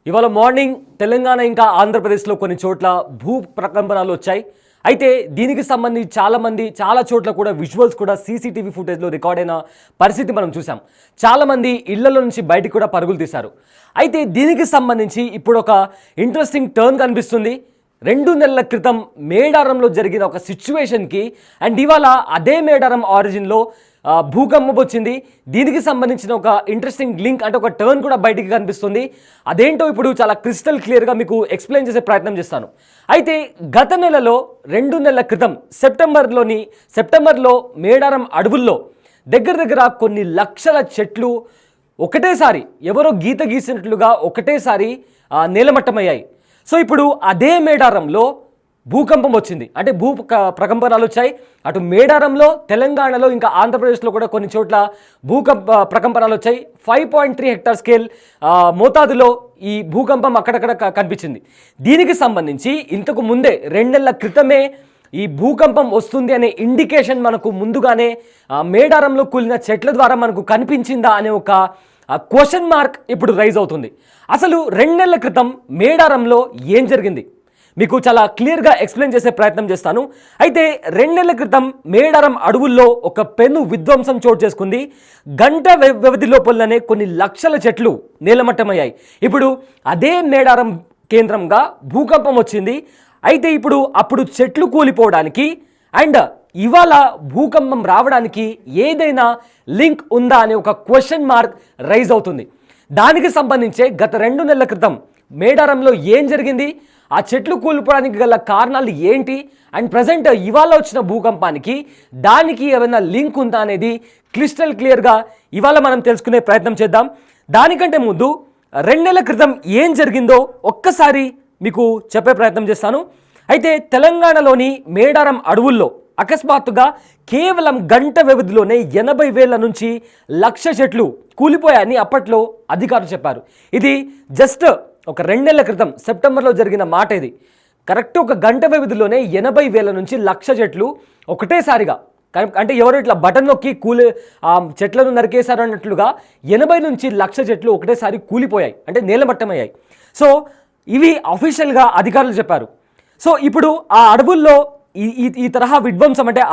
ఇవాళ మార్నింగ్ తెలంగాణ ఇంకా ఆంధ్రప్రదేశ్లో కొన్ని చోట్ల భూ ప్రకంపనలు వచ్చాయి. అయితే దీనికి సంబంధించి చాలా చోట్ల కూడా విజువల్స్ కూడా సీసీటీవీ ఫుటేజ్లో రికార్డ్ అయిన పరిస్థితి మనం చూసాం. చాలామంది ఇళ్లలో నుంచి బయటికి కూడా పరుగులు తీశారు. అయితే దీనికి సంబంధించి ఇప్పుడు ఒక ఇంట్రెస్టింగ్ టర్న్ కనిపిస్తుంది. 2 నెలల క్రితం మేడారంలో జరిగిన ఒక సిచ్యువేషన్కి అండ్ ఇవాళ అదే మేడారం ఆరిజిన్లో భూకంపం వచ్చింది. దీనికి సంబంధించిన ఒక ఇంట్రెస్టింగ్ లింక్ అంటే ఒక టర్న్ కూడా బయటికి కనిపిస్తుంది. అదేంటో ఇప్పుడు చాలా క్రిస్టల్ క్లియర్గా మీకు ఎక్స్ప్లెయిన్ చేసే ప్రయత్నం చేస్తాను. అయితే గత నెలలో 2 నెలల క్రితం సెప్టెంబర్లో మేడారం అడవుల్లో దగ్గర కొన్ని లక్షల చెట్లు ఒకటేసారి ఎవరో గీత గీసినట్లుగా ఒకటేసారి నేలమట్టమయ్యాయి. సో ఇప్పుడు అదే మేడారంలో భూకంపం వచ్చింది, అంటే ప్రకంపనాలు వచ్చాయి. అటు మేడారంలో, తెలంగాణలో, ఇంకా ఆంధ్రప్రదేశ్లో కూడా కొన్ని చోట్ల ప్రకంపనాలు వచ్చాయి. 5.3 హెక్టార్ స్కేల్ మోతాదులో ఈ భూకంపం అక్కడక్కడ కనిపించింది. దీనికి సంబంధించి ఇంతకు ముందే 2 నెలల క్రితమే ఈ భూకంపం వస్తుంది అనే ఇండికేషన్ మనకు ముందుగానే మేడారంలో కూలిన చెట్ల ద్వారా మనకు కనిపించిందా అనే ఒక క్వశ్చన్ మార్క్ ఇప్పుడు రైజ్ అవుతుంది. అసలు 2 నెలల క్రితం మేడారంలో ఏం జరిగింది మీకు చాలా క్లియర్గా ఎక్స్ప్లెయిన్ చేసే ప్రయత్నం చేస్తాను. అయితే 2 నెలల క్రితం మేడారం అడవుల్లో ఒక పెను విధ్వంసం చోటు చేసుకుంది. గంట వ్యవధి లోపలనే కొన్ని లక్షల చెట్లు నేలమట్టమయ్యాయి. ఇప్పుడు అదే మేడారం కేంద్రంగా భూకంపం వచ్చింది. అయితే అప్పుడు చెట్లు కూలిపోవడానికి అండ్ ఇవాళ భూకంపం రావడానికి ఏదైనా లింక్ ఉందా అనే ఒక క్వశ్చన్ మార్క్ రైజ్ అవుతుంది. దానికి సంబంధించే గత 2 నెలల క్రితం మేడారంలో ఏం జరిగింది, ఆ చెట్లు కూలిపోవడానికి గల కారణాలు ఏంటి, అండ్ ప్రజెంట్ ఇవాళ వచ్చిన భూకంపానికి దానికి ఏమైనా లింక్ ఉందా అనేది క్రిస్టల్ క్లియర్గా ఇవాళ మనం తెలుసుకునే ప్రయత్నం చేద్దాం. దానికంటే ముందు 2 నెలల క్రితం ఏం జరిగిందో ఒక్కసారి మీకు చెప్పే ప్రయత్నం చేస్తాను. అయితే తెలంగాణలోని మేడారం అడవుల్లో అకస్మాత్తుగా కేవలం గంట వ్యవధిలోనే 80,000 నుంచి 1,00,000 చెట్లు కూలిపోయాయని అప్పట్లో అధికారులు చెప్పారు. ఇది జస్ట్ ఒక 2 నెలల క్రితం సెప్టెంబర్లో జరిగిన మాట. ఇది కరెక్ట్ ఒక గంట వ్యవధిలోనే 80,000 నుంచి 1,00,000 చెట్లు ఒకటేసారిగా, అంటే ఎవరు ఇట్లా బటన్ నొక్కి చెట్లను నరికేశారు అన్నట్లుగా 80 నుంచి 1,00,000 చెట్లు ఒకటేసారి కూలిపోయాయి, అంటే నేలమట్టమయ్యాయి. సో ఇవి అఫీషియల్గా అధికారులు చెప్పారు. సో ఇప్పుడు ఆ అడవుల్లో ఈ తరహా విధ్వంసం, అంటే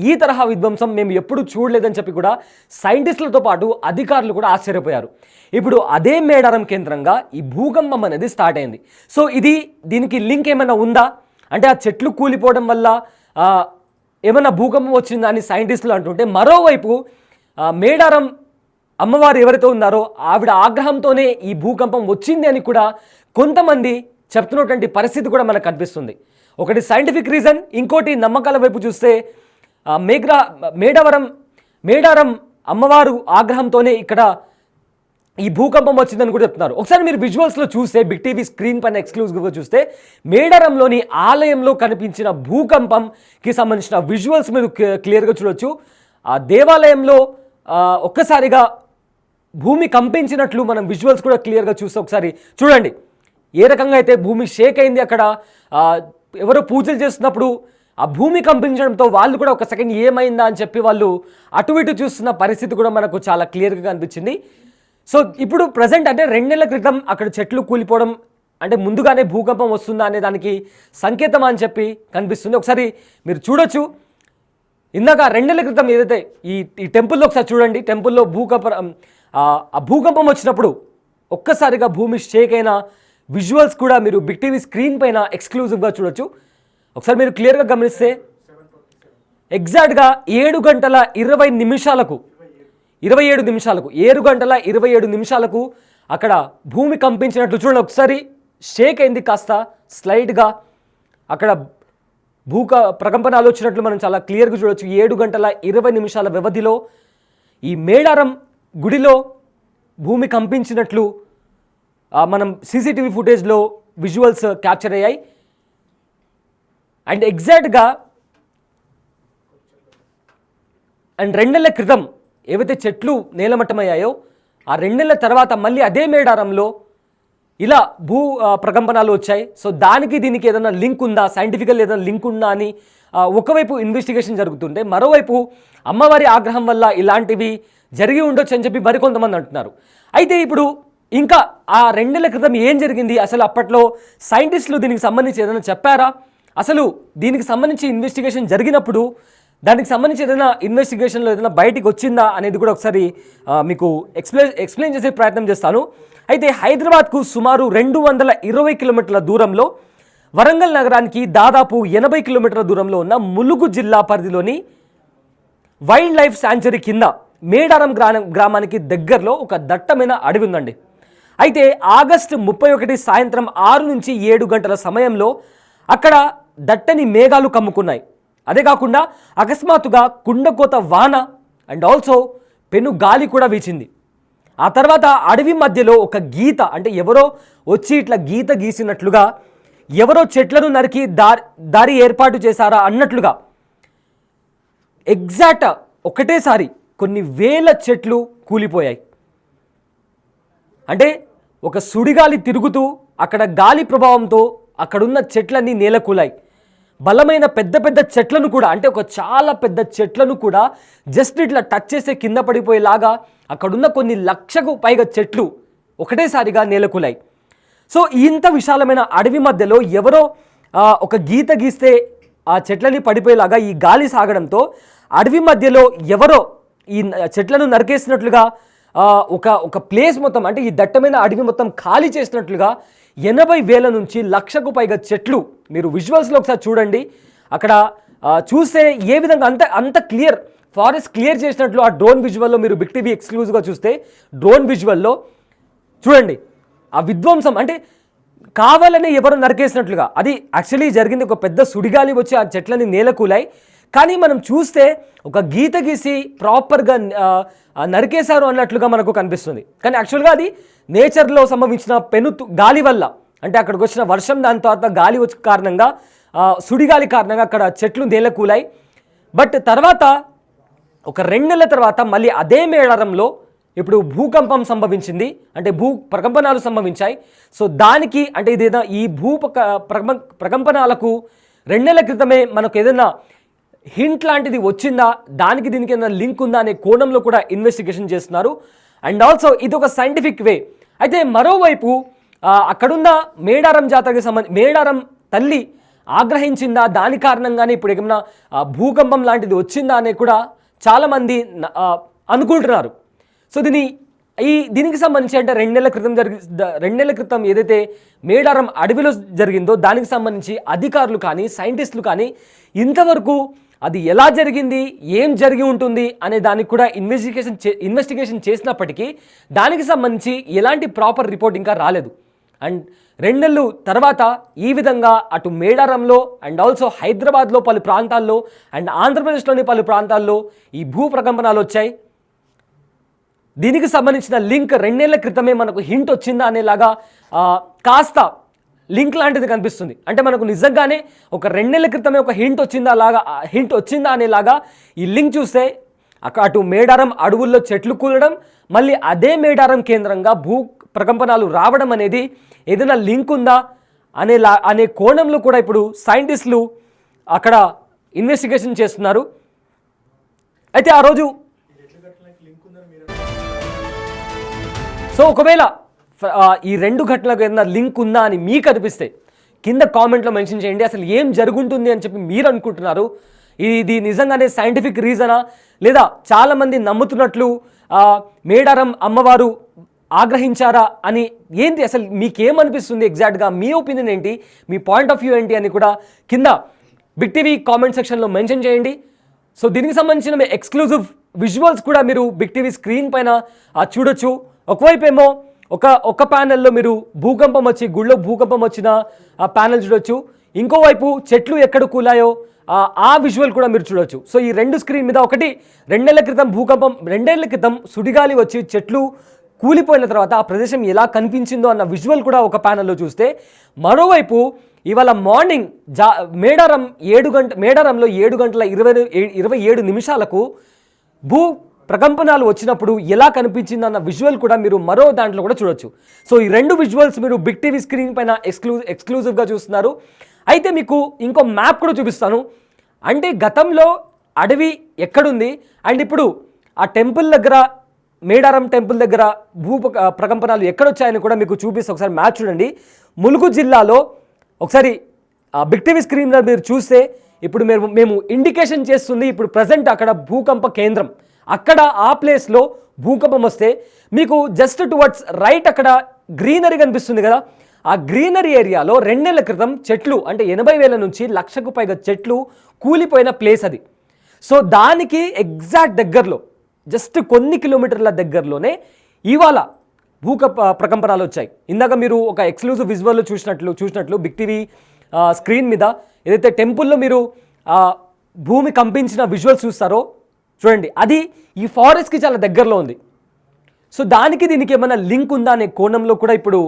ఈ తరహా విధ్వంసం మేము ఎప్పుడు చూడలేదని చెప్పి కూడా సైంటిస్టులతో పాటు అధికారులు కూడా ఆశ్చర్యపోయారు. ఇప్పుడు అదే మేడారం కేంద్రంగా ఈ భూకంపం అనేది స్టార్ట్ అయింది. సో దీనికి లింక్ ఏమైనా ఉందా, అంటే ఆ చెట్లు కూలిపోవడం వల్ల ఏమైనా భూకంపం వచ్చిందా అని సైంటిస్టులు అంటుంటే, మరోవైపు మేడారం అమ్మవారు ఎవరైతే ఉన్నారో ఆవిడ ఆగ్రహంతోనే ఈ భూకంపం వచ్చింది అని కూడా కొంతమంది చెప్తున్నటువంటి పరిస్థితి కూడా మనకు కనిపిస్తుంది. ఒకటి సైంటిఫిక్ రీజన్, ఇంకోటి నమ్మకాల వైపు చూస్తే మేడారం అమ్మవారు ఆగ్రహంతోనే ఇక్కడ ఈ భూకంపం వచ్చిందని కూడా చెప్తున్నారు. ఒకసారి మీరు విజువల్స్లో చూస్తే, బిగ్ టీవీ స్క్రీన్ పైన ఎక్స్క్లూజివ్గా చూస్తే మేడారంలోని ఆలయంలో కనిపించిన భూకంపంకి సంబంధించిన విజువల్స్ మీరు క్లియర్గా చూడొచ్చు. ఆ దేవాలయంలో ఒక్కసారిగా భూమి కంపించినట్లు మనం విజువల్స్ కూడా క్లియర్గా చూస్తే ఒకసారి చూడండి ఏ రకంగా అయితే భూమి షేక్ అయింది. అక్కడ ఎవరో పూజలు చేస్తున్నప్పుడు ఆ భూమి కంపించడంతో వాళ్ళు కూడా ఒక సెకండ్ ఏమైందా అని చెప్పి వాళ్ళు అటు ఇటు చూస్తున్న పరిస్థితి కూడా మనకు చాలా క్లియర్గా కనిపించింది. సో ఇప్పుడు ప్రజెంట్ అంటే 2 నెలల క్రితం అక్కడ చెట్లు కూలిపోవడం అంటే ముందుగానే భూకంపం వస్తుందా అనే దానికి సంకేతం అని చెప్పి కనిపిస్తుంది. ఒకసారి మీరు చూడొచ్చు. ఇందాక 2 నెలల క్రితం ఏదైతే ఈ టెంపుల్లో ఒకసారి చూడండి, టెంపుల్లో భూకంపం వచ్చినప్పుడు ఒక్కసారిగా భూమి షేక్ అయిన విజువల్స్ కూడా మీరు బిగ్ టీవీ స్క్రీన్ పైన ఎక్స్క్లూజివ్గా చూడొచ్చు. ఒకసారి మీరు క్లియర్గా గమనిస్తే ఎగ్జాక్ట్గా 7 గంటల 27 నిమిషాలకు అక్కడ భూమి కంపించినట్లు చూడండి. ఒకసారి షేక్ అయింది, కాస్త స్లైడ్గా అక్కడ ప్రకంపనాలు వచ్చినట్లు మనం చాలా క్లియర్గా చూడొచ్చు. 7 గంటల 20 నిమిషాల వ్యవధిలో ఈ మేడారం గుడిలో భూమి కంపించినట్లు మనం సీసీటీవీ ఫుటేజ్లో విజువల్స్ క్యాప్చర్ అయ్యాయి. అండ్ ఎగ్జాక్ట్గా 2 నెలల క్రితం ఏవైతే చెట్లు నేలమట్టమయ్యాయో ఆ 2 నెలల తర్వాత మళ్ళీ అదే మేడారంలో ఇలా ప్రకంపనాలు వచ్చాయి. సో దీనికి ఏదైనా లింక్ ఉందా, సైంటిఫికల్ ఏదైనా లింక్ ఉందా అని ఒకవైపు ఇన్వెస్టిగేషన్ జరుగుతుంటే, మరోవైపు అమ్మవారి ఆగ్రహం వల్ల ఇలాంటివి జరిగి ఉండొచ్చు అని చెప్పి మరికొంతమంది అంటున్నారు. అయితే ఇప్పుడు ఇంకా ఆ 2 నెలల క్రితం ఏం జరిగింది, అసలు అప్పట్లో సైంటిస్టులు దీనికి సంబంధించి ఏదైనా చెప్పారా, అసలు దీనికి సంబంధించి ఇన్వెస్టిగేషన్ జరిగినప్పుడు దానికి సంబంధించి ఏదైనా ఇన్వెస్టిగేషన్లో ఏదైనా బయటికి వచ్చిందా అనేది కూడా ఒకసారి మీకు ఎక్స్ప్లెయిన్ చేసే ప్రయత్నం చేస్తాను. అయితే హైదరాబాద్కు సుమారు 220 కిలోమీటర్ల దూరంలో, వరంగల్ నగరానికి దాదాపు 80 కిలోమీటర్ల దూరంలో ఉన్న ములుగు జిల్లా పరిధిలోని వైల్డ్ లైఫ్ శాంచురీ కింద మేడారం గ్రామానికి దగ్గరలో ఒక దట్టమైన అడవి ఉందండి. అయితే ఆగస్టు 31 సాయంత్రం 6 నుంచి 7 గంటల సమయంలో అక్కడ దట్టని మేఘాలు కమ్ముకున్నాయి. అదే కాకుండా అకస్మాత్తుగా కుండకోత వాన అండ్ ఆల్సో పెను గాలి కూడా వీచింది. ఆ తర్వాత అడవి మధ్యలో ఒక గీత, అంటే ఎవరో వచ్చి ఇట్లా గీత గీసినట్లుగా, ఎవరో చెట్లను నరికి దారి ఏర్పాటు చేశారా అన్నట్లుగా ఎగ్జాక్ట్ ఒకటేసారి కొన్ని వేల చెట్లు కూలిపోయాయి. అంటే ఒక సుడిగాలి తిరుగుతూ అక్కడ గాలి ప్రభావంతో అక్కడున్న చెట్లన్నీ నేలకూలాయి. బలమైన పెద్ద పెద్ద చెట్లను కూడా, అంటే ఒక చాలా పెద్ద చెట్లను కూడా జస్ట్ ఇట్లా టచ్ చేసే కింద పడిపోయేలాగా అక్కడున్న కొన్ని లక్షకు పైగా చెట్లు ఒకటేసారిగా నేలకూలాయి. సో ఇంత విశాలమైన అడవి మధ్యలో ఎవరో ఒక గీత గీస్తే ఆ చెట్లని పడిపోయేలాగా ఈ గాలి సాగడంతో అడవి మధ్యలో ఎవరో ఈ చెట్లను నరికేసినట్లుగా ఒక ప్లేస్ మొత్తం, అంటే ఈ దట్టమైన అడవి మొత్తం ఖాళీ చేసినట్లుగా 80,000 నుంచి 1,00,000కు పైగా చెట్లు, మీరు విజువల్స్లో ఒకసారి చూడండి. అక్కడ చూస్తే ఏ విధంగా అంత క్లియర్, ఫారెస్ట్ క్లియర్ చేసినట్లు ఆ డ్రోన్ విజువల్లో మీరు బిగ్ టీవీ ఎక్స్క్లూజివ్గా చూస్తే డ్రోన్ విజువల్లో చూడండి ఆ విధ్వంసం. అంటే కావాలనే ఎవరో నరికేసినట్లుగా, అది యాక్చువల్లీ జరిగింది. ఒక పెద్ద సుడిగాలి వచ్చి ఆ చెట్లని నేలకూలాయి. కానీ మనం చూస్తే ఒక గీత గీసి ప్రాపర్గా నరికేశారు అన్నట్లుగా మనకు కనిపిస్తుంది. కానీ యాక్చువల్గా అది నేచర్లో సంభవించిన పెను గాలి వల్ల, అంటే అక్కడికి వచ్చిన వర్షం, దాని తర్వాత గాలి వచ్చే కారణంగా, సుడిగాలి కారణంగా అక్కడ చెట్లు నేలకూలాయి. బట్ తర్వాత ఒక 2 నెలల తర్వాత మళ్ళీ అదే మేడారంలో ఇప్పుడు భూకంపం సంభవించింది, అంటే ప్రకంపనాలు సంభవించాయి. సో దానికి, అంటే ఇదేదో ఈ ప్రకంపనాలకు 2 నెలల క్రితమే మనకు ఏదైనా హింట్ లాంటిది వచ్చిందా, దానికి దీనికి ఏదైనా లింక్ ఉందా అనే కోణంలో కూడా ఇన్వెస్టిగేషన్ చేస్తున్నారు. అండ్ ఆల్సో ఇది ఒక సైంటిఫిక్ వే. అయితే మరోవైపు అక్కడున్న మేడారం జాతరకి మేడారం తల్లి ఆగ్రహించిందా, దాని కారణంగానే ఇప్పుడు ఏమైనా భూకంపం లాంటిది వచ్చిందా అనే కూడా చాలామంది అనుకుంటున్నారు. సో దీనికి సంబంధించి, అంటే 2 నెలల క్రితం ఏదైతే మేడారం అడవిలో జరిగిందో దానికి సంబంధించి అధికారులు కానీ సైంటిస్టులు కానీ ఇంతవరకు అది ఎలా జరిగింది, ఏం జరిగి ఉంటుంది అనే దానికి కూడా ఇన్వెస్టిగేషన్ చేసినప్పటికీ దానికి సంబంధించి ఎలాంటి ప్రాపర్ రిపోర్ట్ ఇంకా రాలేదు. అండ్ 2 నెలలు తర్వాత ఈ విధంగా అటు మేడారంలో అండ్ ఆల్సో హైదరాబాద్లో పలు ప్రాంతాల్లో అండ్ ఆంధ్రప్రదేశ్లోని పలు ప్రాంతాల్లో ఈ భూ ప్రకంపనాలు వచ్చాయి. దీనికి సంబంధించిన లింక్ 2 నెలల క్రితమే మనకు హింట్ వచ్చిందా అనేలాగా కాస్త లింక్ లాంటిది కనిపిస్తుంది. అంటే మనకు నిజంగానే ఒక 2 నెలల క్రితమే ఒక హింట్ వచ్చిందా అనేలాగా ఈ లింక్ చూస్తే అటు మేడారం అడవుల్లో చెట్లు కూలడం, మళ్ళీ అదే మేడారం కేంద్రంగా భూ ప్రకంపనాలు రావడం అనేది ఏదైనా లింక్ ఉందా అనే కోణంలో కూడా ఇప్పుడు సైంటిస్టులు అక్కడ ఇన్వెస్టిగేషన్ చేస్తున్నారు. అయితే ఆ రోజు సో ఒకవేళ ఈ 2 ఘటనలకు ఏదైనా లింక్ ఉందా అని మీకు అనిపిస్తే కింద కామెంట్లో మెన్షన్ చేయండి. అసలు ఏం జరుగుతుంది అని చెప్పి మీరు అనుకుంటున్నారు? ఇది నిజంగానే సైంటిఫిక్ రీజనా, లేదా చాలామంది నమ్ముతున్నట్లు మేడారం అమ్మవారు ఆగ్రహించారా అని, ఏంటి అసలు మీకేమనిపిస్తుంది? ఎగ్జాక్ట్గా మీ ఒపీనియన్ ఏంటి, మీ పాయింట్ ఆఫ్ వ్యూ ఏంటి అని కూడా కింద బిగ్ టీవీ కామెంట్ సెక్షన్లో మెన్షన్ చేయండి. సో దీనికి సంబంధించిన ఎక్స్క్లూజివ్ విజువల్స్ కూడా మీరు బిగ్ టీవీ స్క్రీన్ పైన చూడొచ్చు. ఒకవైపు ఏమో ఒక ప్యానెల్లో మీరు భూకంపం వచ్చి గుళ్ళో భూకంపం వచ్చిన ఆ ప్యానెల్ చూడొచ్చు, ఇంకోవైపు చెట్లు ఎక్కడ కూలాయో ఆ విజువల్ కూడా మీరు చూడొచ్చు. సో ఈ 2 స్క్రీన్ మీద ఒకటి 2 నెలల క్రితం భూకంపం, 2 ఏళ్ల క్రితం సుడిగాలి వచ్చి చెట్లు కూలిపోయిన తర్వాత ఆ ప్రదేశం ఎలా కనిపించిందో అన్న విజువల్ కూడా ఒక ప్యానెల్లో చూస్తే, మరోవైపు ఇవాళ మార్నింగ్ మేడారంలో 7 గంటల 27 నిమిషాలకు భూ ప్రకంపనాలు వచ్చినప్పుడు ఎలా కనిపించింది అన్న విజువల్ కూడా మీరు మరో దాంట్లో కూడా చూడొచ్చు. సో ఈ 2 విజువల్స్ మీరు బిగ్ టీవీ స్క్రీన్ పైన ఎక్స్క్లూజివ్గా చూస్తున్నారు. అయితే మీకు ఇంకో మ్యాప్ కూడా చూపిస్తాను. అంటే గతంలో అడవి ఎక్కడుంది అండ్ ఇప్పుడు ఆ టెంపుల్ దగ్గర మేడారం టెంపుల్ దగ్గర ప్రకంపనలు ఎక్కడొచ్చాయని కూడా మీకు చూపిస్తే ఒకసారి మ్యాచ్ చూడండి. ములుగు జిల్లాలో ఒకసారి బిగ్ టీవీ స్క్రీన్ మీద మీరు చూస్తే ఇప్పుడు మేము ఇండికేషన్ చేస్తుంది ఇప్పుడు ప్రజెంట్ అక్కడ భూకంప కేంద్రం, అక్కడ ఆ ప్లేస్లో భూకంపం వస్తే మీకు జస్ట్ టువర్డ్స్ రైట్ అక్కడ గ్రీనరీ కనిపిస్తుంది కదా, ఆ గ్రీనరీ ఏరియాలో 2 నెలల క్రితం చెట్లు అంటే 80,000 నుంచి 1,00,000కు పైగా చెట్లు కూలిపోయిన ప్లేస్ అది. సో దానికి ఎగ్జాక్ట్ దగ్గరలో జస్ట్ కొన్ని కిలోమీటర్ల దగ్గరలోనే ఇవాళ ప్రకంపనలు వచ్చాయి. ఇందాక మీరు ఒక ఎక్స్క్లూజివ్ విజువల్లో చూసినట్లు బిగ్ టీవీ స్క్రీన్ మీద ఏదైతే టెంపుల్లో మీరు భూమి కంపించిన విజువల్స్ చూస్తారో చూడండి, అది ఈ ఫారెస్ట్కి చాలా దగ్గరలో ఉంది. సో దానికి దీనికి ఏమైనా లింక్ ఉందా అనే కోణంలో కూడా ఇప్పుడు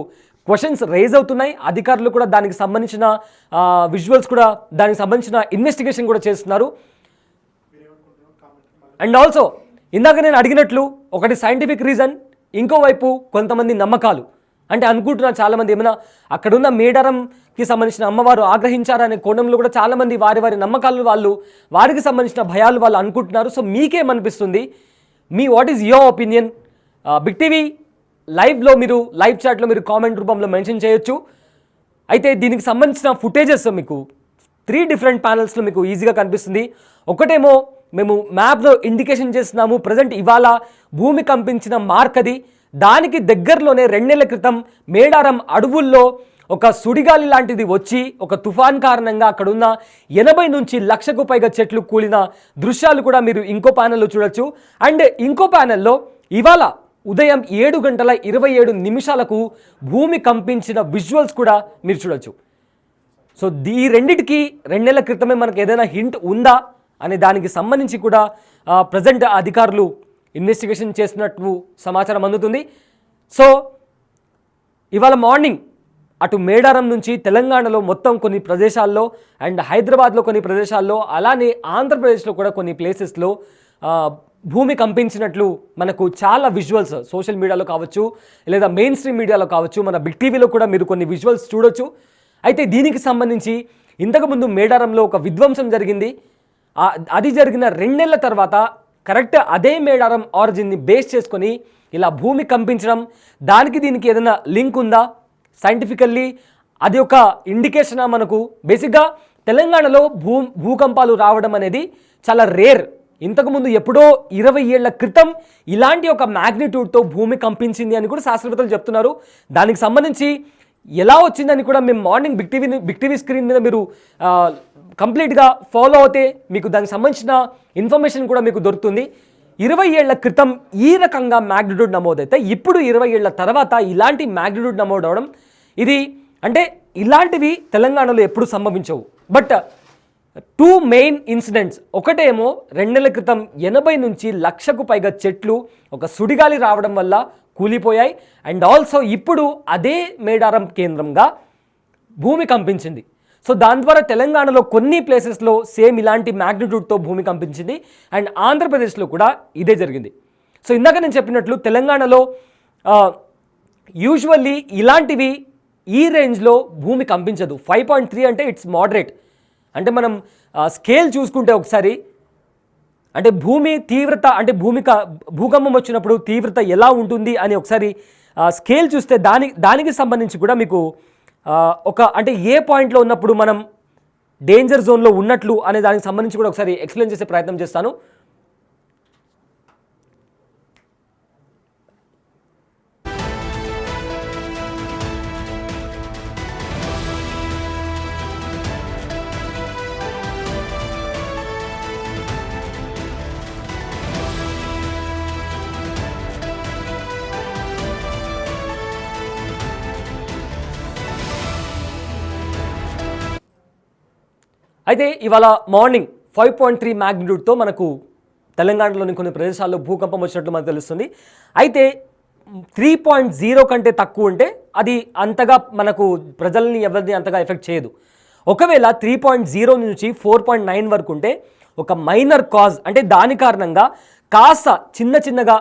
క్వశ్చన్స్ రైజ్ అవుతున్నాయి. అధికారులు కూడా దానికి సంబంధించిన విజువల్స్ కూడా దానికి సంబంధించిన ఇన్వెస్టిగేషన్ కూడా చేస్తున్నారు. అండ్ ఆల్సో ఇందాక నేను అడిగినట్లు ఒకటి సైంటిఫిక్ రీజన్, ఇంకోవైపు కొంతమంది నమ్మకాలు. అంటే అనుకుంటున్నారు చాలామంది ఏమైనా అక్కడున్న మేడారంకి సంబంధించిన అమ్మవారు ఆగ్రహించారనే కోణంలో కూడా చాలామంది వారి నమ్మకాలు వారికి సంబంధించిన భయాలు వాళ్ళు అనుకుంటున్నారు. సో మీకేమనిపిస్తుంది? What is your opinion? Big TV లైవ్లో మీరు లైవ్ చాట్లో మీరు కామెంట్ రూపంలో మెన్షన్ చేయొచ్చు. అయితే దీనికి సంబంధించిన ఫుటేజెస్ మీకు 3 డిఫరెంట్ ప్యానల్స్లో మీకు ఈజీగా కనిపిస్తుంది. ఒకటేమో మేము మ్యాప్లో ఇండికేషన్ చేస్తున్నాము, ప్రజెంట్ ఇవాళ భూమి కంపించిన మార్క్ అది. దానికి దగ్గరలోనే 2 నెలల క్రితం మేడారం అడవుల్లో ఒక సుడిగాలి లాంటిది వచ్చి ఒక తుఫాన్ కారణంగా అక్కడున్న 80 నుంచి 1,00,000కు పైగా చెట్లు కూలిన దృశ్యాలు కూడా మీరు ఇంకో ప్యానెల్లో చూడొచ్చు. అండ్ ఇంకో ప్యానెల్లో ఇవాళ ఉదయం 7:27 భూమి కంపించిన విజువల్స్ కూడా మీరు చూడొచ్చు. సో ఈ రెండిటికి 2 నెలల క్రితమే మనకు ఏదైనా హింట్ ఉందా అనే దానికి సంబంధించి కూడా ప్రజెంట్ అధికారులు ఇన్వెస్టిగేషన్ చేస్తున్నట్టు సమాచారం అందుతుంది. సో ఇవాళ మార్నింగ్ అటు మేడారం నుంచి తెలంగాణలో మొత్తం కొన్ని ప్రదేశాల్లో అండ్ హైదరాబాద్లో కొన్ని ప్రదేశాల్లో అలానే ఆంధ్రప్రదేశ్లో కూడా కొన్ని ప్లేసెస్లో భూమి కంపించినట్లు మనకు చాలా విజువల్స్ సోషల్ మీడియాలో కావచ్చు లేదా మెయిన్ స్ట్రీమ్ మీడియాలో కావచ్చు, మన బిగ్ టీవీలో కూడా మీరు కొన్ని విజువల్స్ చూడొచ్చు. అయితే దీనికి సంబంధించి ఇంతకుముందు మేడారంలో ఒక విధ్వంసం జరిగింది. అది జరిగిన 2 నెలల తర్వాత కరెక్ట్ అదే మేడారం ఆరిజిన్ని బేస్ చేసుకొని ఇలా భూమి కంపించడం, దానికి దీనికి ఏదైనా లింక్ ఉందా? సైంటిఫికల్లీ అది ఒక ఇండికేషనా? మనకు బేసిక్గా తెలంగాణలో భూకంపాలు రావడం అనేది చాలా రేర్. ఇంతకుముందు ఎప్పుడో 20 ఏళ్ల క్రితం ఇలాంటి ఒక మ్యాగ్నిట్యూడ్తో భూమి కంపించింది అని కూడా శాస్త్రవేత్తలు చెప్తున్నారు. దానికి సంబంధించి ఎలా వచ్చిందని కూడా మేము మార్నింగ్ బిగ్ టీవీ స్క్రీన్ మీద మీరు కంప్లీట్గా ఫాలో అవుతే మీకు దానికి సంబంధించిన ఇన్ఫర్మేషన్ కూడా మీకు దొరుకుతుంది. 20 ఏళ్ల క్రితం ఈ రకంగా మ్యాగ్నిట్యూడ్ నమోదైతే ఇప్పుడు 20 ఏళ్ల తర్వాత ఇలాంటి మ్యాగ్నిట్యూడ్ నమోదవడం ఇది అంటే ఇలాంటివి తెలంగాణలో ఎప్పుడు సంభవించవు. బట్ 2 మెయిన్ ఇన్సిడెంట్స్, ఒకటేమో 2 నెలల క్రితం 80 నుంచి 1,00,000కు పైగా చెట్లు ఒక సుడిగాలి రావడం వల్ల కూలిపోయాయి. అండ్ ఆల్సో ఇప్పుడు అదే మేడారం కేంద్రంగా భూమి కంపించింది. సో దాని ద్వారా తెలంగాణలో కొన్ని ప్లేసెస్లో సేమ్ ఇలాంటి మ్యాగ్నిట్యూడ్తో భూమి కంపించింది అండ్ ఆంధ్రప్రదేశ్లో కూడా ఇదే జరిగింది. సో ఇందాక నేను చెప్పినట్లు తెలంగాణలో యూజువల్లీ ఇలాంటివి ఈ రేంజ్లో భూమి కంపించదు. 5.3 అంటే ఇట్స్ మోడరేట్. అంటే మనం స్కేల్ చూసుకుంటే ఒకసారి అంటే భూమి తీవ్రత అంటే భూకంపం వచ్చినప్పుడు తీవ్రత ఎలా ఉంటుంది అని ఒకసారి స్కేల్ చూస్తే దానికి సంబంధించి కూడా మీకు ఒక అంటే ఏ పాయింట్లో ఉన్నప్పుడు మనం డేంజర్ జోన్లో ఉన్నట్లు అనే దానికి సంబంధించి కూడా ఒకసారి ఎక్స్ప్లెయిన్ చేసే ప్రయత్నం చేస్తాను. అయితే ఇవాళ మార్నింగ్ 5.3 మ్యాగ్నిట్యూడ్తో మనకు తెలంగాణలోని కొన్ని ప్రదేశాల్లో భూకంపం వచ్చినట్లు మనకు తెలుస్తుంది. అయితే 3.0 కంటే తక్కువ ఉంటే అది అంతగా మనకు ప్రజల్ని ఎవరిని అంతగా ఎఫెక్ట్ చేయదు. ఒకవేళ 3.0 నుంచి 4.9 వరకు ఉంటే ఒక మైనర్ కాజ్ అంటే దాని కారణంగా కాస్త చిన్నగా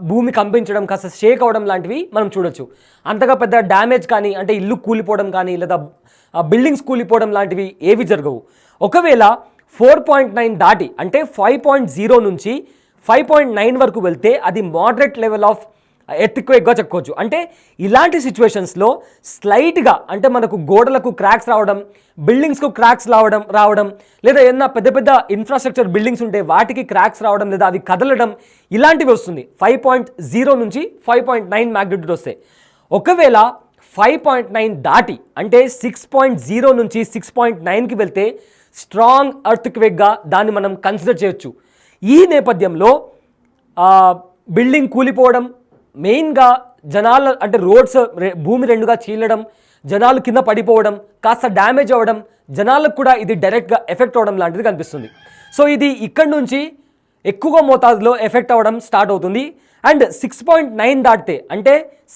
భూమి కంపించడం, కాస్త షేక్ అవడం లాంటివి మనం చూడొచ్చు. అంతగా పెద్ద డ్యామేజ్ కానీ అంటే ఇల్లు కూలిపోవడం కానీ లేదా బిల్డింగ్స్ కూలిపోవడం లాంటివి ఏవి జరగవు. ఒకవేళ 4.9 దాటి అంటే 5.0 నుంచి 5.9 వరకు వెళ్తే అది మోడరేట్ లెవెల్ ఆఫ్ ఎర్త్క్వేక్గా చెప్పుకోవచ్చు. అంటే ఇలాంటి సిచ్యువేషన్స్లో స్లైట్గా అంటే మనకు గోడలకు క్రాక్స్ రావడం, బిల్డింగ్స్కు క్రాక్స్ రావడం లేదా ఏదైనా పెద్ద పెద్ద ఇన్ఫ్రాస్ట్రక్చర్ బిల్డింగ్స్ ఉంటే వాటికి క్రాక్స్ రావడం లేదా అవి కదలడం ఇలాంటివి వస్తుంది 5.0 నుంచి 5.9 మ్యాగ్నిట్యూడ్ వస్తాయి. ఒకవేళ 5.9 దాటి అంటే 6.0 నుంచి 6.9కి వెళ్తే స్ట్రాంగ్ ఎర్త్క్వేక్గా దాన్ని మనం కన్సిడర్ చేయొచ్చు. ఈ నేపథ్యంలో బిల్డింగ్ కూలిపోవడం, మెయిన్గా జనాల అంటే రోడ్స్ భూమి రెండుగా చీలడం, జనాలు కింద పడిపోవడం, కాస్త డ్యామేజ్ అవ్వడం, జనాలకు కూడా ఇది డైరెక్ట్గా ఎఫెక్ట్ అవ్వడం లాంటిది కనిపిస్తుంది. సో ఇది ఇక్కడ నుంచి ఎక్కువగా మోతాదులో ఎఫెక్ట్ అవ్వడం స్టార్ట్ అవుతుంది. అండ్ 6.9 దాటితే అంటే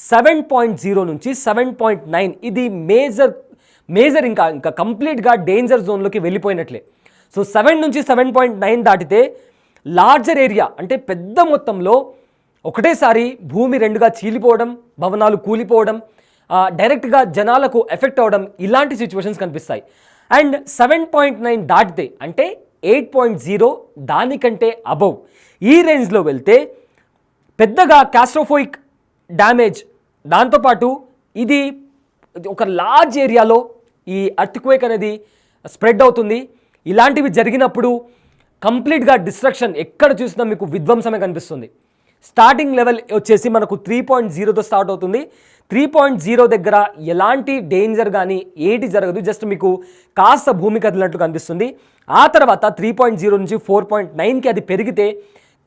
7.0 నుంచి 7.9 ఇది మేజర్ ఇంకా కంప్లీట్గా డేంజర్ జోన్లోకి వెళ్ళిపోయినట్లే. సో 7 నుంచి 7.9 దాటితే లార్జర్ ఏరియా అంటే పెద్ద మొత్తంలో ఒకటేసారి భూమి రెండుగా చీలిపోవడం, భవనాలు కూలిపోవడం, డైరెక్ట్గా జనాలకు ఎఫెక్ట్ అవ్వడం ఇలాంటి సిచ్యువేషన్స్ కనిపిస్తాయి. అండ్ 7.9 దాటితే అంటే 8.0 దానికంటే అబవ్ ఈ రేంజ్లో వెళ్తే పెద్దగా క్యాస్ట్రోఫోయిక్ డ్యామేజ్, దాంతోపాటు ఇది ఒక లార్జ్ ఏరియాలో ఈ ఎర్త్క్వేక్ అనేది స్ప్రెడ్ అవుతుంది. ఇలాంటివి జరిగినప్పుడు కంప్లీట్గా డిస్ట్రక్షన్ ఎక్కడ చూసినా మీకు విధ్వంసమే కనిపిస్తుంది. స్టార్టింగ్ లెవెల్ వచ్చేసి మనకు 3.0తో స్టార్ట్ అవుతుంది. 3.0 దగ్గర ఎలాంటి డేంజర్ కానీ ఏటి జరగదు, జస్ట్ మీకు కాస్త భూమి కదిలినట్లు కనిపిస్తుంది. ఆ తర్వాత 3.0 నుంచి 4.9కి అది పెరిగితే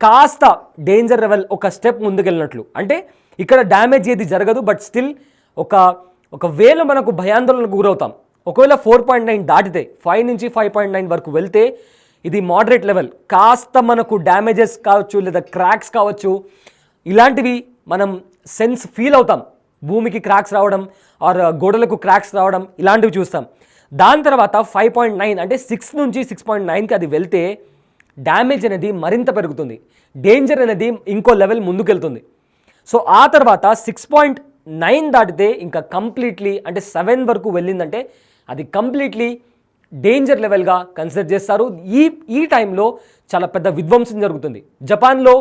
కాస్త డేంజర్ లెవెల్ ఒక స్టెప్ ముందుకెళ్ళినట్లు. అంటే ఇక్కడ డ్యామేజ్ ఏది జరగదు, బట్ స్టిల్ ఒక వేలో మనకు భయాందోళనకు గురవుతాం. ఒకవేళ 4.9 దాటితే 5 నుంచి 5.9 వరకు వెళ్తే ఇది మోడరేట్ లెవెల్, కాస్త మనకు డ్యామేజెస్ కావచ్చు లేదా క్రాక్స్ కావచ్చు, ఇలాంటివి మనం ఫీల్ అవుతాం. భూమికి క్రాక్స్ రావడం ఆర్ గోడలకు క్రాక్స్ రావడం ఇలాంటివి చూస్తాం. దాని తర్వాత 5.9 అంటే 6 నుంచి 6.9కి అది వెళ్తే డ్యామేజ్ అనేది మరింత పెరుగుతుంది, డేంజర్ అనేది ఇంకో లెవెల్ ముందుకెళ్తుంది. సో ఆ తర్వాత 6.9 దాటితే ఇంకా కంప్లీట్లీ అంటే 7 వరకు వెళ్ళిందంటే అది కంప్లీట్లీ డేంజర్ లెవెల్గా కన్సిడర్ చేస్తారు. ఈ టైంలో చాలా పెద్ద విధ్వంసం జరుగుతుంది. జపాన్లో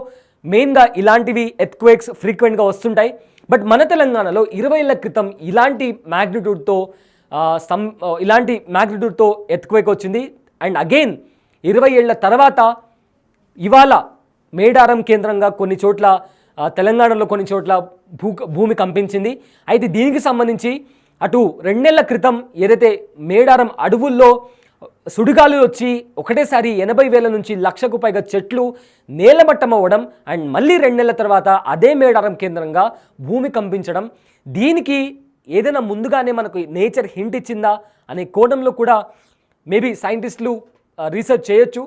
మెయిన్గా ఇలాంటివి ఎర్త్క్వేక్స్ ఫ్రీక్వెంట్గా వస్తుంటాయి. బట్ మన తెలంగాణలో 20 ఏళ్ల క్రితం ఇలాంటి మ్యాగ్నిట్యూడ్తో ఎర్త్క్వేక్ వచ్చింది. అండ్ అగైన్ 20 ఏళ్ల తర్వాత ఇవాళ మేడారం కేంద్రంగా కొన్ని చోట్ల తెలంగాణలో కొన్ని చోట్ల భూమి కంపించింది. అయితే దీనికి సంబంధించి అటు 2 నెలల క్రితం ఏదైతే మేడారం అడవుల్లో సుడిగాలు వచ్చి ఒకటేసారి 80,000 నుంచి 1,00,000కు పైగా చెట్లు నేలమట్టం అవ్వడం, అండ్ మళ్ళీ 2 నెలల తర్వాత అదే మేడారం కేంద్రంగా భూమి కంపించడం, దీనికి ఏదైనా ముందుగానే మనకు నేచర్ హింట్ ఇచ్చిందా అనే కోణంలో కూడా మేబీ సైంటిస్టులు రీసెర్చ్ చేయొచ్చు.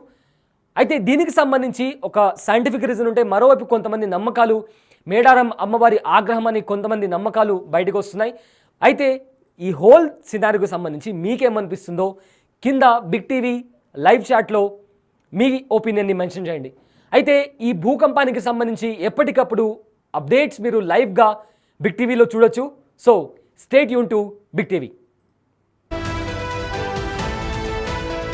అయితే దీనికి సంబంధించి ఒక సైంటిఫిక్ రీజన్ ఉంటే, మరోవైపు కొంతమంది నమ్మకాలు, మేడారం అమ్మవారి ఆగ్రహం అని కొంతమంది నమ్మకాలు బయటకు వస్తున్నాయి. అయితే ఈ హోల్ సినారీకి సంబంధించి మీకేమనిపిస్తుందో కింద బిగ్ టీవీ లైవ్ చాట్లో మీ ఒపీనియన్ని మెన్షన్ చేయండి. అయితే ఈ భూకంపానికి సంబంధించి ఎప్పటికప్పుడు అప్డేట్స్ మీరు లైవ్గా బిగ్ టీవీలో చూడొచ్చు. So stay tune to big TV.